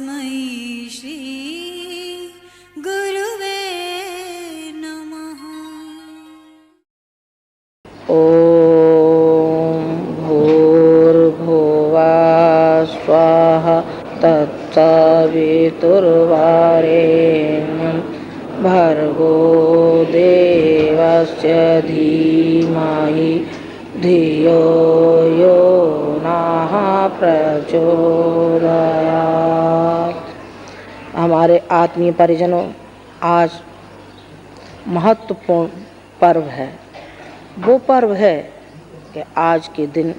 तस्मै श्री गुरुवे नमः। ॐ भूर्भुवः स्वः तत्सवितुर्वरेण्यं भर्गो देवस्य धीमहि धियो यो नः प्रचोदयात्। हमारे आत्मीय परिजनों, आज महत्वपूर्ण पर्व है। वो पर्व है कि आज के दिन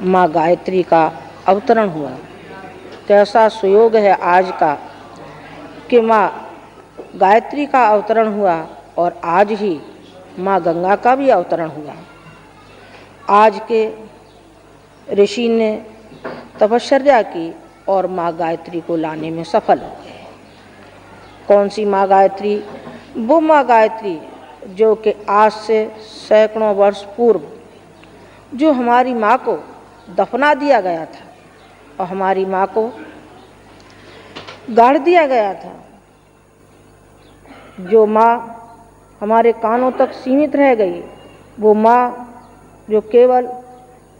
माँ गायत्री का अवतरण हुआ। कैसा सुयोग है आज का कि माँ गायत्री का अवतरण हुआ और आज ही माँ गंगा का भी अवतरण हुआ। आज के ऋषि ने तपश्चर्या की और माँ गायत्री को लाने में सफल हो गए। कौन सी माँ गायत्री? वो माँ गायत्री जो कि आज से सैकड़ों वर्ष पूर्व जो हमारी माँ को दफना दिया गया था और हमारी माँ को गाड़ दिया गया था, जो माँ हमारे कानों तक सीमित रह गई, वो माँ जो केवल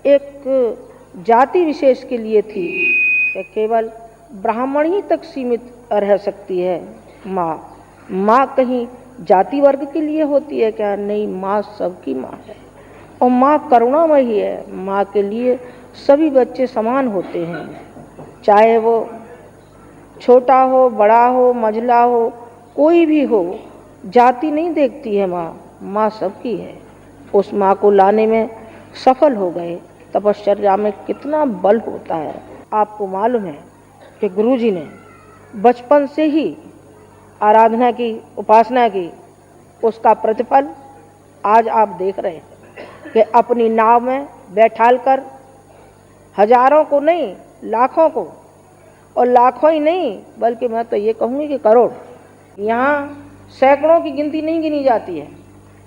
एक जाति विशेष के लिए थी कि केवल ब्राह्मण ही तक सीमित रह सकती है। माँ कहीं जाति वर्ग के लिए होती है क्या? नहीं, माँ सबकी माँ है और माँ करुणामयी है। माँ के लिए सभी बच्चे समान होते हैं, चाहे वो छोटा हो, बड़ा हो, मझला हो, कोई भी हो, जाति नहीं देखती है माँ सबकी है। उस माँ को लाने में सफल हो गए। तपश्चर्या में कितना बल होता है। आपको मालूम है कि गुरुजी ने बचपन से ही आराधना की, उपासना की, उसका प्रतिफल आज आप देख रहे हैं कि अपनी नाव में बैठाल कर हजारों को नहीं, लाखों को, और लाखों ही नहीं बल्कि मैं तो ये कहूँगी कि करोड़, यहाँ सैकड़ों की गिनती नहीं गिनी जाती है,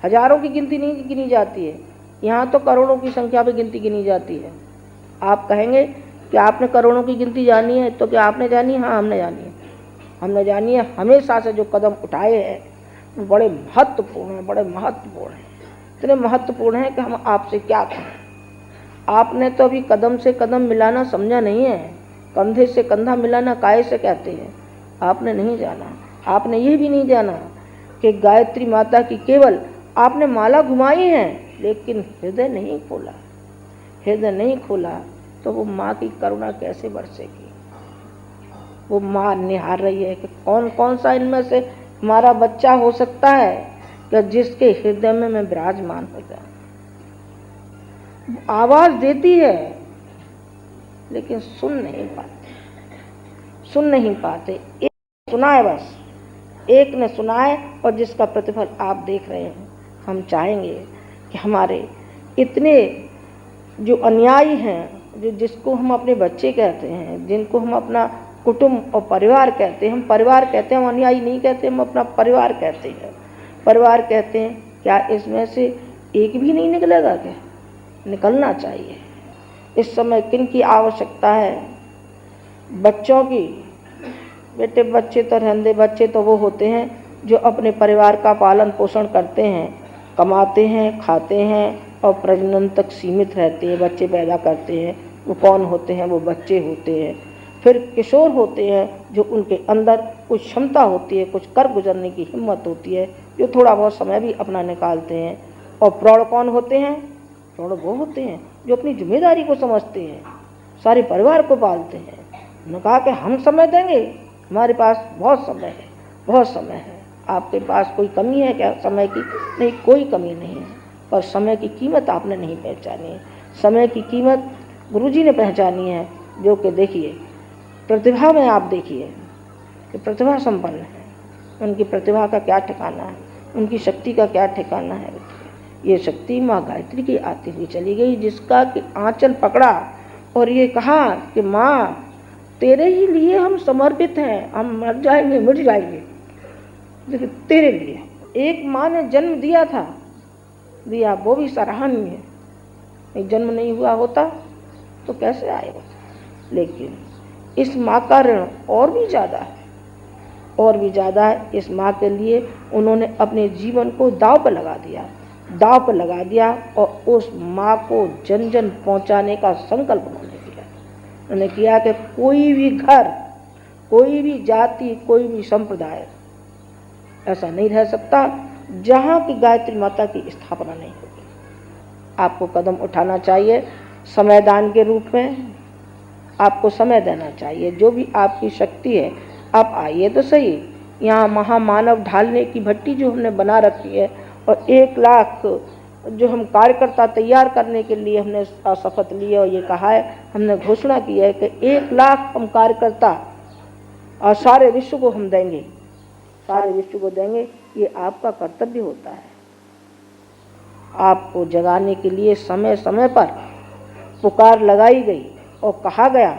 हजारों की गिनती नहीं गिनी जाती है, यहाँ तो करोड़ों की संख्या पे गिनती गिनी जाती है। आप कहेंगे कि आपने करोड़ों की गिनती जानी है, तो क्या आपने जानी है? हाँ, हमने जानी है। हमने जानी है। हमेशा से जो कदम उठाए हैं वो बड़े महत्वपूर्ण हैं, बड़े महत्वपूर्ण हैं। इतने महत्वपूर्ण हैं कि हम आपसे क्या कहें। आपने तो अभी कदम से कदम मिलाना समझा नहीं है। कंधे से कंधा मिलाना काहे से कहते हैं, आपने नहीं जाना। आपने ये भी नहीं जाना कि गायत्री माता की केवल आपने माला घुमाई है लेकिन हृदय नहीं खोला। हृदय नहीं खोला तो वो माँ की करुणा कैसे बरसेगी? वो माँ निहार रही है कि कौन कौन सा इनमें से हमारा बच्चा हो सकता है कि जिसके हृदय में मैं विराजमान हो जाऊं। आवाज देती है लेकिन सुन नहीं पाते। एक सुना है, बस एक ने सुना है और जिसका प्रतिफल आप देख रहे हैं। हम चाहेंगे कि हमारे इतने जो अनुयायी हैं, जिसको हम अपने बच्चे कहते हैं, जिनको हम अपना कुटुंब और परिवार कहते हैं, हम परिवार कहते हैं, हम अनुयायी नहीं कहते, हम अपना परिवार कहते हैं। परिवार कहते हैं, क्या इसमें से एक भी नहीं निकलेगा? क्या निकलना चाहिए। इस समय किन की आवश्यकता है? बच्चों की। बेटे, बच्चे तो रहंदे, बच्चे तो वो होते हैं जो अपने परिवार का पालन पोषण करते हैं, कमाते हैं, खाते हैं और प्रजनन तक सीमित रहते हैं, बच्चे पैदा करते हैं। वो कौन होते हैं? वो बच्चे होते हैं। फिर किशोर होते हैं जो उनके अंदर कुछ क्षमता होती है, कुछ कर गुजरने की हिम्मत होती है, जो थोड़ा बहुत समय भी अपना निकालते हैं। और प्रौढ़ कौन होते हैं? प्रौढ़ वो होते हैं जो अपनी जिम्मेदारी को समझते हैं, सारे परिवार को पालते हैं। उन्होंने कहा कि हम समय देंगे, हमारे पास बहुत समय है, बहुत समय है। आपके पास कोई कमी है क्या समय की? नहीं, कोई कमी नहीं है, पर समय की कीमत आपने नहीं पहचानी है। समय की कीमत गुरुजी ने पहचानी है, जो कि देखिए प्रतिभा में आप देखिए कि प्रतिभा संपन्न है, उनकी प्रतिभा का क्या ठिकाना है, उनकी शक्ति का क्या ठिकाना है। ये शक्ति माँ गायत्री की आती हुई चली गई, जिसका कि आंचल पकड़ा और ये कहा कि माँ तेरे ही लिए हम समर्पित हैं, हम मर जाएंगे, मिट जाएंगे, देखिए तेरे लिए। एक माँ ने जन्म दिया था, दिया, वो भी सराहनीय है। जन्म नहीं हुआ होता तो कैसे आएगा, लेकिन इस माँ का ऋण और भी ज़्यादा है, और भी ज़्यादा है। इस माँ के लिए उन्होंने अपने जीवन को दांव पर लगा दिया, दांव पर लगा दिया, और उस माँ को जन जन पहुँचाने का संकल्प उन्होंने किया। उन्होंने किया कि कोई भी घर, कोई भी जाति, कोई भी संप्रदाय ऐसा नहीं रह सकता जहाँ की गायत्री माता की स्थापना नहीं होगी। आपको कदम उठाना चाहिए समयदान के रूप में, आपको समय देना चाहिए। जो भी आपकी शक्ति है, आप आइए तो सही। यहाँ महामानव ढालने की भट्टी जो हमने बना रखी है, और 1 लाख जो हम कार्यकर्ता तैयार करने के लिए हमने शपथ ली है, और ये कहा है, हमने घोषणा की है कि 1 लाख हम कार्यकर्ता और सारे विश्व को हम देंगे, सारे विश्व को देंगे। ये आपका कर्तव्य होता है। आपको जगाने के लिए समय समय पर पुकार लगाई गई और कहा गया,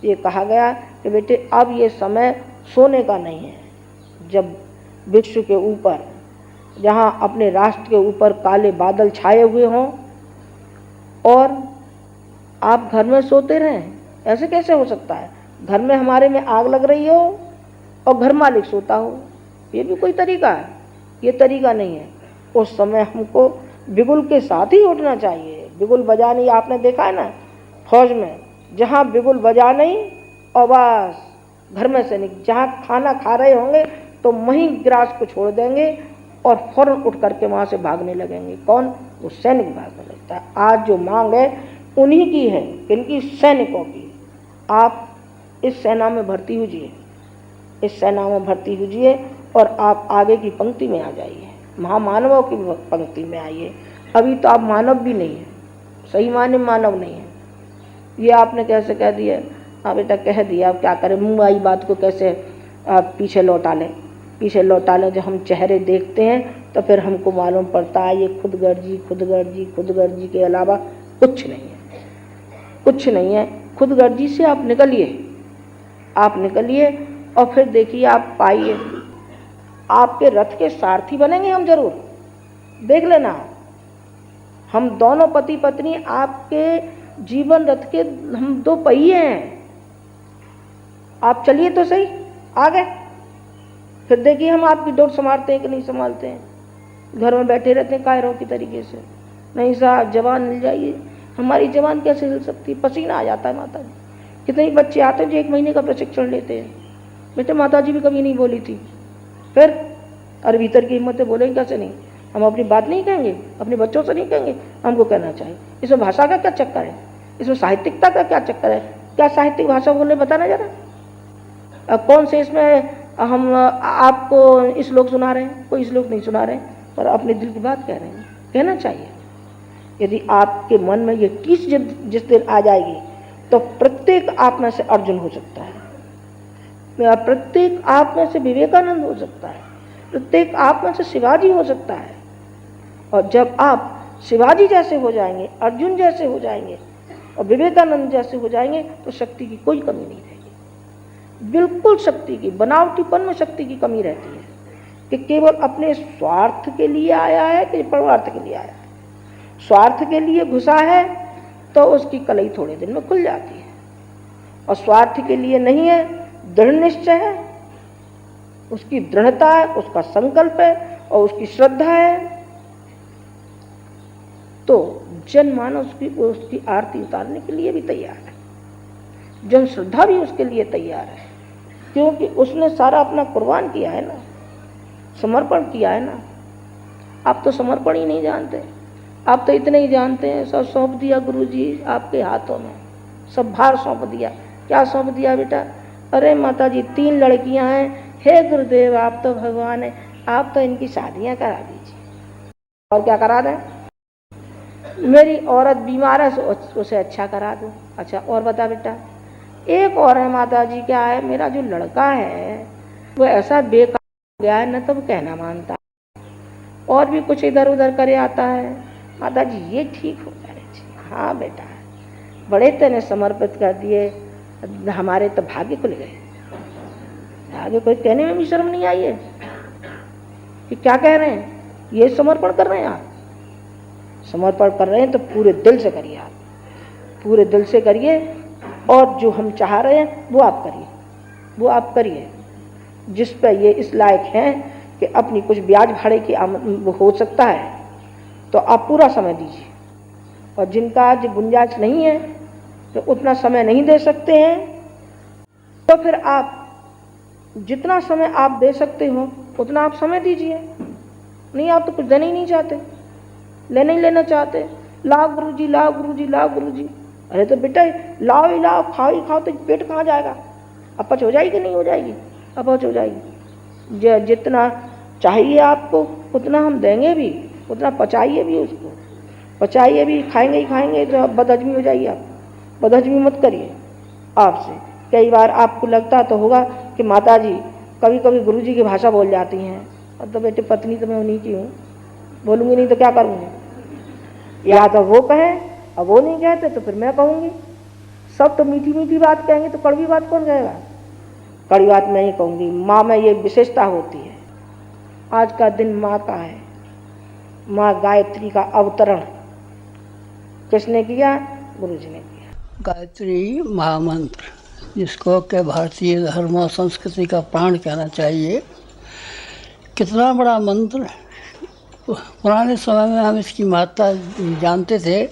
ये कहा गया कि बेटे अब ये समय सोने का नहीं है। जब विश्व के ऊपर, जहाँ अपने राष्ट्र के ऊपर काले बादल छाए हुए हों और आप घर में सोते रहें, ऐसे कैसे हो सकता है? घर में हमारे में आग लग रही हो और घर मालिक सोता हो, ये भी कोई तरीका है? ये तरीका नहीं है। उस समय हमको बिगुल के साथ ही उठना चाहिए। बिगुल बजा नहीं, आपने देखा है ना फौज में, जहाँ बिगुल बजा नहीं और बस घर में से नहीं, जहाँ खाना खा रहे होंगे तो वहीं गिलास को छोड़ देंगे और फौरन उठ करके वहाँ से भागने लगेंगे। कौन? वो सैनिक भागने लगता है। आज जो मांग है उन्हीं की है, किनकी? सैनिकों की। आप इस सेना में भर्ती हुजिए, इस सेना में भर्ती हुजिए और आप आगे की पंक्ति में आ जाइए, महामानवों की पंक्ति में आइए। अभी तो आप मानव भी नहीं हैं, सही माने मानव नहीं है। ये आपने कैसे कह दिया? हाँ बेटा कह दिया, अब क्या करें? मुँह आई बात को कैसे आप पीछे लौटा लें? पीछे लौटा लें। जब हम चेहरे देखते हैं तो फिर हमको मालूम पड़ता है ये खुदगर्जी, खुदगर्जी, खुदगर्जी के अलावा कुछ नहीं है, कुछ नहीं है। खुदगर्जी से आप निकलिए, आप निकलिए और फिर देखिए आप पाइए, आपके रथ के सारथी बनेंगे हम जरूर। देख लेना, हम दोनों पति पत्नी आपके जीवन रथ के हम 2 पहिए हैं। आप चलिए तो सही आगे, फिर देखिए हम आपकी डोर संभालते हैं कि नहीं संभालते हैं। घर में बैठे रहते हैं कायरों की तरीके से। नहीं साहब, जवान मिल जाइए। हमारी जवान कैसे हिल सकती? पसीना आ जाता है माता जी। कितने बच्चे आते हैं जो 1 महीने का प्रशिक्षण लेते हैं। बेटे माता जी भी कभी नहीं बोली थी, फिर और भीतर की हिम्मत बोलेंगे कैसे नहीं? हम अपनी बात नहीं कहेंगे, अपने बच्चों से नहीं कहेंगे, हमको कहना चाहिए। इसमें भाषा का क्या चक्कर है? इसमें साहित्यिकता का क्या चक्कर है? क्या साहित्यिक भाषा बोलने बताना जरा। कौन से इसमें हम आपको इस श्लोक सुना रहे हैं? कोई श्लोक नहीं सुना रहे हैं, पर अपने दिल की बात कह रहे हैं। कहना चाहिए। यदि आपके मन में ये कीच जिस दिन आ जाएगी तो प्रत्येक आप में से अर्जुन हो सकता है, प्रत्येक आप में से विवेकानंद हो सकता है, प्रत्येक आप में से शिवाजी हो सकता है। और जब आप शिवाजी जैसे हो जाएंगे, अर्जुन जैसे हो जाएंगे और विवेकानंद जैसे हो जाएंगे तो शक्ति की कोई कमी नहीं रहेगी। बिल्कुल शक्ति की, बनावटीपन में शक्ति की कमी रहती है कि केवल अपने स्वार्थ के लिए आया है कि परमार्थ के लिए आया है। स्वार्थ के लिए घुसा है तो उसकी कलई थोड़े दिन में खुल जाती है, और स्वार्थ के लिए नहीं है, दृढ़ निश्चय है, उसकी दृढ़ता है, उसका संकल्प है और उसकी श्रद्धा है, तो जनमानस उसकी आरती उतारने के लिए भी तैयार है। जन श्रद्धा भी उसके लिए तैयार है, क्योंकि उसने सारा अपना कुर्बान किया है ना, समर्पण किया है ना। आप तो समर्पण ही नहीं जानते, आप तो इतने ही जानते हैं सब सौंप दिया गुरुजी आपके हाथों में, सब भार सौंप दिया। क्या सौंप दिया बेटा? अरे माता जी 3 लड़कियां हैं, हे गुरुदेव आप तो भगवान है, आप तो इनकी शादियां करा दीजिए। और क्या करा दें? मेरी औरत बीमार है, उसे अच्छा करा दो। अच्छा और बता बेटा? एक और है माता जी, क्या है? मेरा जो लड़का है वो ऐसा बेकार हो गया है, न तो वो कहना मानता, और भी कुछ इधर उधर करे आता है। माता जी ये ठीक हो जाए। हाँ बेटा, बड़े तेने समर्पित कर दिए, हमारे तो भाग्य खुल गए। भाग्य कोई कहने में भी शर्म नहीं आई है कि क्या कह रहे हैं? ये समर्पण कर रहे हैं आप? समर्पण कर रहे हैं तो पूरे दिल से करिए, आप पूरे दिल से करिए। और जो हम चाह रहे हैं वो आप करिए, वो आप करिए। जिस पर ये इस लायक हैं कि अपनी कुछ ब्याज भाड़े की वो हो सकता है तो आप पूरा समय दीजिए, और जिनका आज गुंजाइश नहीं है तो उतना समय नहीं दे सकते हैं तो फिर आप जितना समय आप दे सकते हो उतना आप समय दीजिए। नहीं, आप तो कुछ देना ही नहीं चाहते, लेना ही लेना चाहते, लाओ गुरुजी, लाओ गुरुजी, लाओ गुरुजी। अरे तो बेटा लाओ ही लाओ, खाओ ही खाओ, तो पेट कहाँ जाएगा? अपच हो जाएगी नहीं हो जाएगी? अपच हो जाएगी। जितना चाहिए आपको उतना हम देंगे भी, उतना पचाइए भी, उसको पचाइए भी, खाएंगे ही खाएंगे तो बदहजमी हो जाएगी। आप बदहजमी मत करिए। आपसे कई बार आपको लगता तो होगा कि माता जी कभी कभी गुरुजी की भाषा बोल जाती हैं, और तो बेटे पत्नी तो मैं उन्हीं की हूँ, बोलूँगी नहीं तो क्या करूँगी? या तो वो कहें और वो नहीं कहते तो फिर मैं कहूँगी। सब तो मीठी मीठी बात कहेंगे तो कड़वी बात कौन कहेगा? कड़वी बात मैं ही कहूँगी। माँ में ये विशेषता होती है। आज का दिन माँ का है। माँ गायत्री का अवतरण किसने किया? गुरुजी ने किया। गायत्री महामंत्र, जिसको के भारतीय धर्म और संस्कृति का प्राण कहना चाहिए। कितना बड़ा मंत्र! पुराने समय में हम इसकी महत्ता जानते थे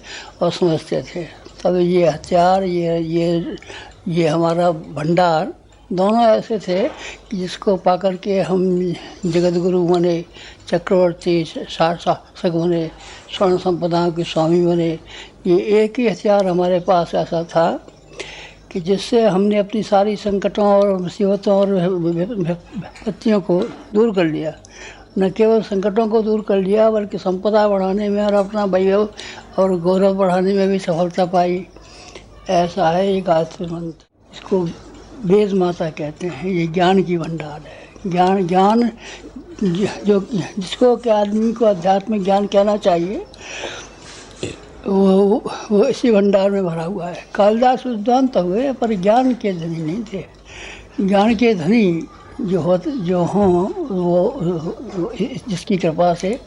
और समझते थे। तब ये हथियार, ये हमारा भंडार दोनों ऐसे थे कि जिसको पाकर के हम जगत गुरु बने, चक्रवर्ती शासक बने, स्वर्ण संपदाओं के स्वामी बने। ये एक ही हथियार हमारे पास ऐसा था कि जिससे हमने अपनी सारी संकटों और मुसीबतों और विपत्तियों को दूर कर लिया। न केवल संकटों को दूर कर लिया बल्कि संपदा बढ़ाने में और अपना वैभव और गौरव बढ़ाने में भी सफलता पाई। ऐसा है ये गायत्री मंत्र। इसको वेद माता कहते हैं। ये ज्ञान की भंडार है। ज्ञान जो जिसको कि आदमी को आध्यात्मिक ज्ञान कहना चाहिए, वो इसी भंडार में भरा हुआ है। कालिदास विद्वान तो हुए पर ज्ञान के धनी नहीं थे। ज्ञान के धनी जो हों वो जिसकी कृपा से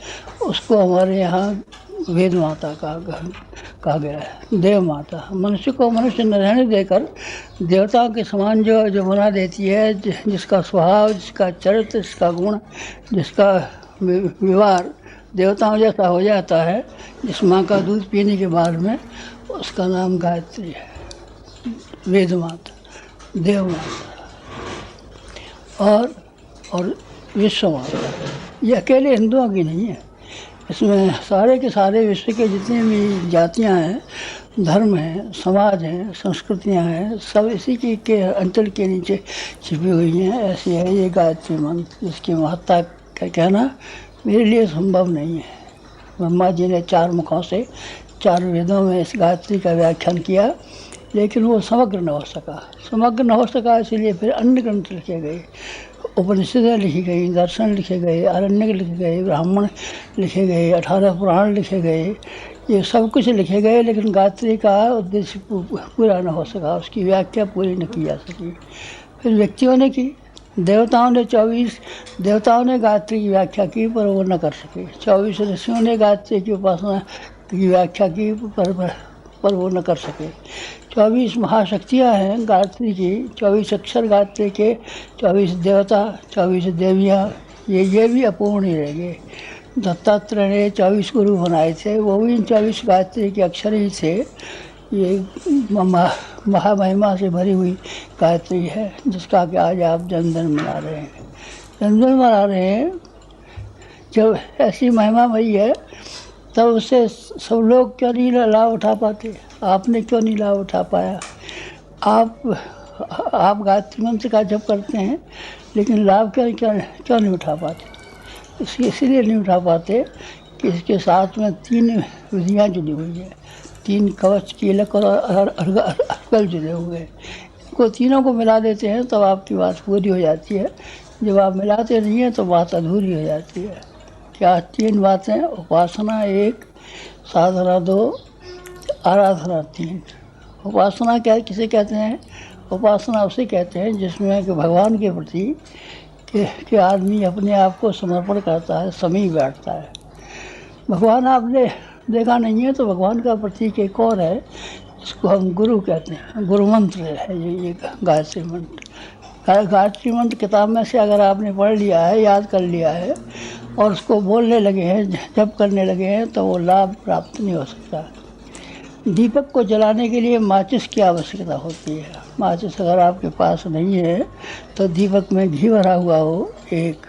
उसको हमारे यहाँ वेद माता कहा गया है। देव माता मनुष्य को मनुष्य न रहने देकर देवताओं के समान जो बना देती है, जिसका स्वभाव, जिसका चरित्र, जिसका गुण, जिसका व्यवहार देवताओं जैसा हो जाता है, जिस माँ का दूध पीने के बाद में, उसका नाम गायत्री है। वेद माता, देव माता और विश्व माता। ये अकेले हिंदुओं की नहीं है। इसमें सारे के सारे विश्व के जितने भी जातियाँ हैं, धर्म हैं, समाज हैं, संस्कृतियाँ हैं, सब इसी के अंचल के नीचे छिपी हुई हैं। ऐसी है ये गायत्री मंत्र, जिसकी महत्ता का कहना मेरे लिए संभव नहीं है। ब्रह्मा जी ने 4 मुखों से 4 वेदों में इस गायत्री का व्याख्यान किया, लेकिन वो समग्र न हो सका। इसलिए फिर अन्य ग्रंथ लिखे गए, उपनिषदें लिखी गई, दर्शन लिखे गए, आरण्यक लिखे गए, ब्राह्मण लिखे गए, 18 पुराण लिखे गए। ये सब कुछ लिखे गए, लेकिन गायत्री का उद्देश्य पूरा न हो सका, उसकी व्याख्या पूरी न की जा सकी। फिर व्यक्तियों ने की, देवताओं ने गायत्री की व्याख्या की, पर वो न कर सके। 24 ऋषियों ने गायत्री की उपासना की व्याख्या की, पर वो न कर सके। 24 महाशक्तियाँ हैं गायत्री की, 24 अक्षर गायत्री के, 24 देवता, 24 देवियाँ, ये भी अपूर्ण ही रह गए। दत्तात्रेय ने 24 गुरु बनाए थे, वो भी इन 24 गायत्री के अक्षर ही थे। ये महामहिमा से भरी हुई गायत्री है, जिसका कि आज आप जन्मदिन मना रहे हैं। जब ऐसी महिमा भई है तब उससे सब लोग क्यों नहीं लाभ उठा पाते? आपने क्यों नहीं लाभ उठा पाया? आप गायत्री मंत्र का जप करते हैं, लेकिन लाभ क्यों नहीं उठा पाते? इसलिए नहीं उठा पाते कि इसके साथ में 3 विधियाँ जुड़ी हुई हैं। 3 कवच, कीलक और अर्गल जुड़े हुए हैं। इनको तीनों को मिला देते हैं तब आपकी बात पूरी हो जाती है। जब आप मिलाते नहीं हैं तो बात अधूरी हो जाती है। क्या 3 बातें? उपासना 1, साधना 2, आराधना 3। उपासना क्या किसे कहते हैं? उपासना उसे कहते हैं जिसमें कि भगवान के प्रति कि आदमी अपने आप को समर्पण करता है, समीप बैठता है। भगवान आपने देखा नहीं है तो भगवान का प्रतीक एक और है, इसको हम गुरु कहते हैं, गुरु मंत्र है ये गायत्री मंत्र। गायत्री मंत्र किताब में से अगर आपने पढ़ लिया है, याद कर लिया है और उसको बोलने लगे हैं, जप करने लगे हैं, तो वो लाभ प्राप्त नहीं हो सकता। दीपक को जलाने के लिए माचिस की आवश्यकता होती है। माचिस अगर आपके पास नहीं है तो दीपक में घी भरा हुआ हो 1,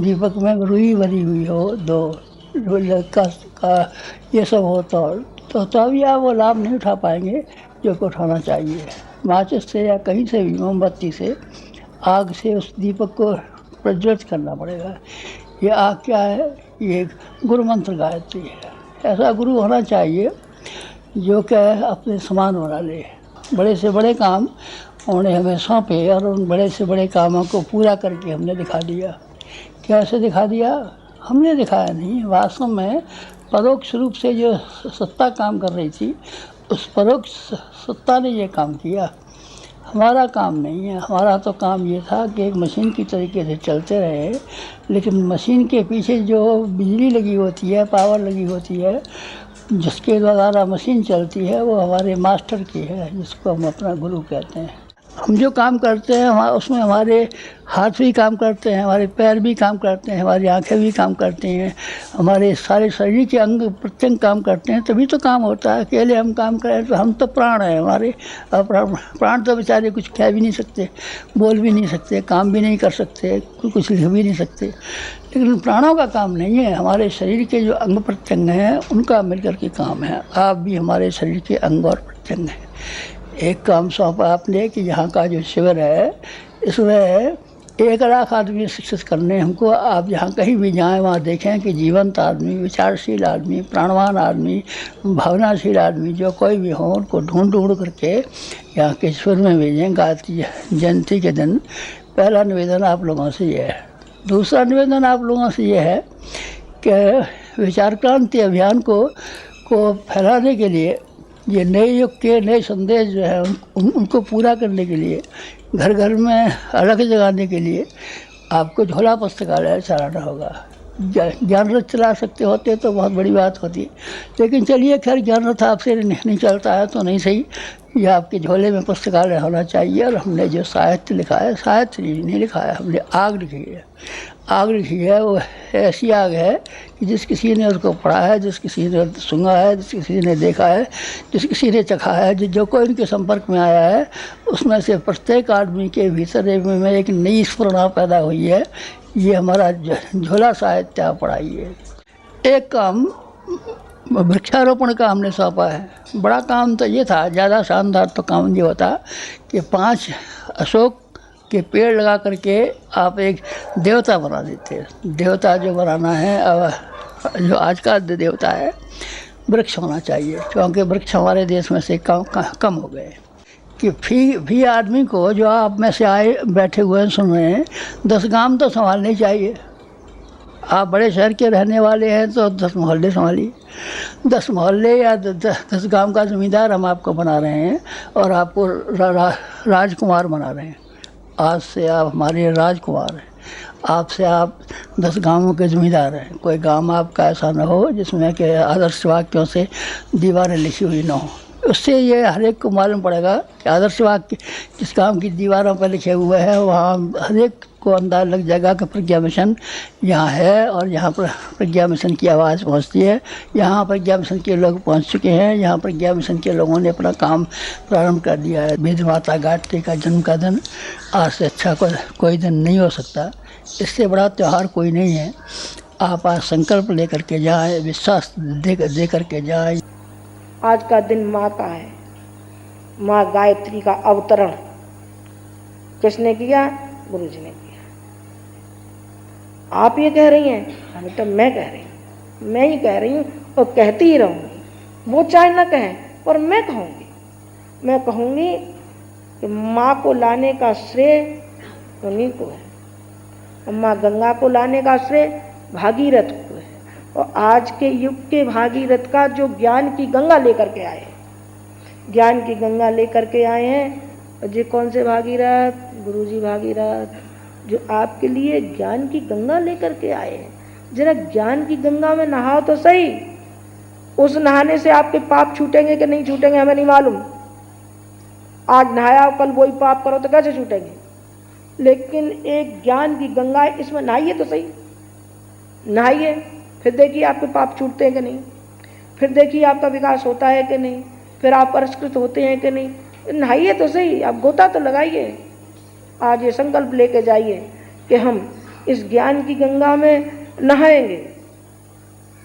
दीपक में रुई भरी हुई हो 2, का ये सब हो तो तभी आप वो लाभ नहीं उठा पाएंगे जो को उठाना चाहिए। माचिस से या कहीं से भी मोमबत्ती से, आग से उस दीपक को प्रज्वलित करना पड़ेगा। ये आग क्या है? ये गुरु मंत्र गायत्री है। ऐसा गुरु होना चाहिए जो क्या है अपने समान बना ले। बड़े से बड़े काम उन्होंने हमें सौंपे और उन बड़े से बड़े कामों को पूरा करके हमने दिखा दिया। कैसे दिखा दिया? हमने दिखाया नहीं, वास्तव में परोक्ष रूप से जो सत्ता काम कर रही थी उस परोक्ष सत्ता ने ये काम किया। हमारा काम नहीं है। हमारा तो काम ये था कि एक मशीन की तरीके से चलते रहे, लेकिन मशीन के पीछे जो बिजली लगी होती है, पावर लगी होती है, जिसके द्वारा मशीन चलती है, वो हमारे मास्टर की है, जिसको हम अपना गुरु कहते हैं। हम जो काम करते हैं उसमें हमारे हाथ भी काम करते हैं, हमारे पैर भी काम करते हैं, हमारी आंखें भी काम करती हैं, हमारे सारे शरीर के अंग प्रत्यंग काम करते हैं, तभी तो काम होता है। अकेले हम काम करें तो हम तो प्राण हैं हमारे, प्राण तो बेचारे कुछ कह भी नहीं सकते, बोल भी नहीं सकते, काम भी नहीं कर सकते, कुछ लिख भी नहीं सकते। लेकिन प्राणों का काम नहीं है, हमारे शरीर के जो अंग प्रत्यंग हैं उनका मिलकर के काम है। आप भी हमारे शरीर के अंग और प्रत्यंग हैं। एक काम सौंपा आपने कि यहाँ का जो शिविर है इसमें 1 लाख आदमी शिक्षित करने हमको। आप जहाँ कहीं भी जाएं वहाँ देखें कि जीवंत आदमी, विचारशील आदमी, प्राणवान आदमी, भावनाशील आदमी जो कोई भी हो, उनको ढूंढ करके यहाँ के शिविर में भेजें गायत्री जयंती के दिन। पहला निवेदन आप लोगों से ये है। दूसरा निवेदन आप लोगों से ये है कि विचार क्रांति अभियान को फैलाने के लिए, ये नए युग के नए संदेश जो है उनको पूरा करने के लिए, घर घर में अलग जगाने के लिए आपको झोला पुस्तकालय चलाना होगा। ज्ञान रथ चला सकते होते तो बहुत बड़ी बात होती, लेकिन चलिए खैर ज्ञान रथ आपसे नहीं चलता है तो नहीं सही, ये आपके झोले में पुस्तकालय होना चाहिए। और हमने जो साहित्य लिखा है, साहित्य नहीं लिखा है, हमने आग लिखी है। आग लिखी है वो ऐसी आग है कि जिस किसी ने उसको पढ़ा है, जिस किसी ने सुना है, जिस किसी ने देखा है, जिस किसी ने चखा है, जो कोई इनके संपर्क में आया है, उसमें से प्रत्येक आदमी के भीतर में एक नई स्फुरना पैदा हुई है। ये हमारा झोला साहित्य आप पढ़ाइए। एक काम वृक्षारोपण का हमने सौंपा है। बड़ा काम तो ये था, ज़्यादा शानदार तो काम ये होता कि 5 अशोक के पेड़ लगा करके आप एक देवता बना देते। देवता जो बनाना है, जो आज का देवता है, वृक्ष होना चाहिए, क्योंकि वृक्ष हमारे देश में से कम हो गए। कि भी आदमी को जो आप में से आए बैठे हुए सुन रहे हैं, 10 गांव तो संभालने चाहिए। आप बड़े शहर के रहने वाले हैं तो 10 मोहल्ले संभालिए। 10 मोहल्ले या 10 गांव का ज़मींदार हम आपको बना रहे हैं और आपको राजकुमार बना रहे हैं। आज से आप हमारे राजकुमार हैं। आपसे आप 10 गांवों के ज़मींदार हैं। कोई गांव आपका ऐसा ना हो जिसमें कि आदर्श वाक्यों से दीवारें लिखी हुई ना हो। उससे ये हर एक को मालूम पड़ेगा कि आदर्श वाक्य जिस गांव की दीवारों पर लिखे हुए हैं वहाँ हर एक को अंदाज़ लग जाएगा कि प्रज्ञा मिशन यहाँ है और यहाँ पर प्रज्ञा मिशन की आवाज़ पहुँचती है। यहाँ प्रज्ञा मिशन के लोग पहुँच चुके हैं। यहाँ प्रज्ञा मिशन के लोगों ने अपना काम प्रारंभ कर दिया है। वेद माता गायत्री का जन्म का दिन आज से अच्छा कोई दिन नहीं हो सकता। इससे बड़ा त्यौहार कोई नहीं है। आप आज संकल्प लेकर के जाएँ, विश्वास दे करके जाएँ। आज का दिन माँ का है। माँ गायत्री का अवतरण किसने किया? गुरु जी ने किया। आप ये कह रही हैं, हाँ तो मैं कह रही हूँ, मैं ही कह रही हूँ और कहती ही रहूँगी। वो चाहे ना कहें पर मैं कहूँगी। मैं कहूँगी कि माँ को लाने का श्रेय उन्हीं को है। और माँ गंगा को लाने का श्रेय भागीरथ को है। और आज के युग के भागीरथ का जो ज्ञान की गंगा लेकर के आए, ज्ञान की गंगा लेकर के आए हैं। और ये कौन से भागीरथ? गुरुजी भागीरथ, जो आपके लिए ज्ञान की गंगा लेकर के आए हैं। जरा ज्ञान की गंगा में नहाओ तो सही। उस नहाने से आपके पाप छूटेंगे कि नहीं छूटेंगे हमें नहीं मालूम। आज नहाया कल वही पाप करो तो कैसे छूटेंगे। लेकिन एक ज्ञान की गंगा है, इसमें नहाइए तो सही, नहाइए, फिर देखिए आपके पाप छूटते हैं कि नहीं, फिर देखिए आपका विकास होता है कि नहीं, फिर आप परिष्कृत होते हैं कि नहीं। नहाइए तो सही, आप गोता तो लगाइए। आज ये संकल्प लेके जाइए कि हम इस ज्ञान की गंगा में नहाएंगे,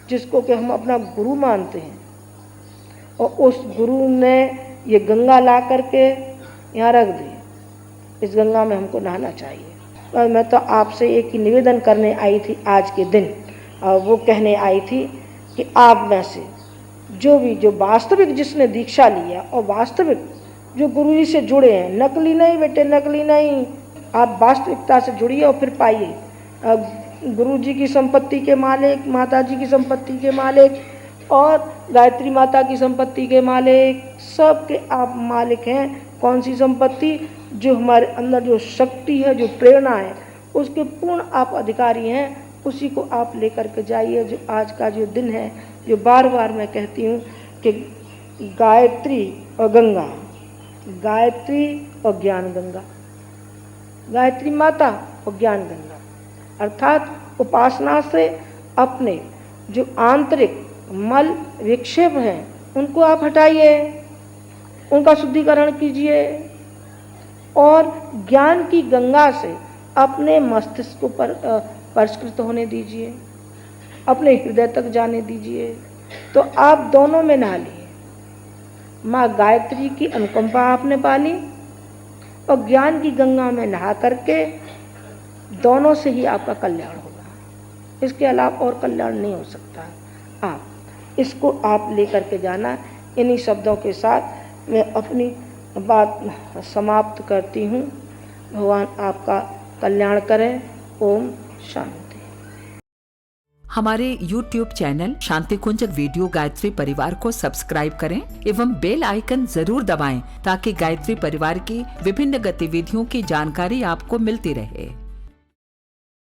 जिसको कि हम अपना गुरु मानते हैं, और उस गुरु ने ये गंगा ला करके यहाँ रख दी। इस गंगा में हमको नहाना चाहिए। और मैं तो आपसे एक ही निवेदन करने आई थी आज के दिन, और वो कहने आई थी कि आप में से जो वास्तविक जिसने दीक्षा लिया और वास्तविक जो गुरु जी से जुड़े हैं, नकली नहीं बेटे, नकली नहीं, आप वास्तविकता से जुड़िए और फिर पाइए। गुरु जी की संपत्ति के मालिक, माता जी की संपत्ति के मालिक और गायत्री माता की संपत्ति के मालिक, सबके आप मालिक हैं। कौन सी संपत्ति? जो हमारे अंदर जो शक्ति है, जो प्रेरणा है, उसके पूर्ण आप अधिकारी हैं। उसी को आप लेकर के जाइए। जो आज का जो दिन है, जो बार बार मैं कहती हूँ कि गायत्री और गंगा, गायत्री और ज्ञान गंगा, गायत्री माता और ज्ञान गंगा, अर्थात उपासना से अपने जो आंतरिक मल विक्षेप हैं उनको आप हटाइए, उनका शुद्धिकरण कीजिए और ज्ञान की गंगा से अपने मस्तिष्क को परिष्कृत होने दीजिए, अपने हृदय तक जाने दीजिए। तो आप दोनों में नहा लिए। माँ गायत्री की अनुकंपा आपने पाली और ज्ञान की गंगा में नहा करके दोनों से ही आपका कल्याण होगा। इसके अलावा और कल्याण नहीं हो सकता। आप इसको आप लेकर के जाना। इन्हीं शब्दों के साथ मैं अपनी बात समाप्त करती हूँ। भगवान आपका कल्याण करें। ओम शांति। हमारे YouTube चैनल शांति कुंज वीडियो गायत्री परिवार को सब्सक्राइब करें एवं बेल आइकन जरूर दबाएं ताकि गायत्री परिवार की विभिन्न गतिविधियों की जानकारी आपको मिलती रहे।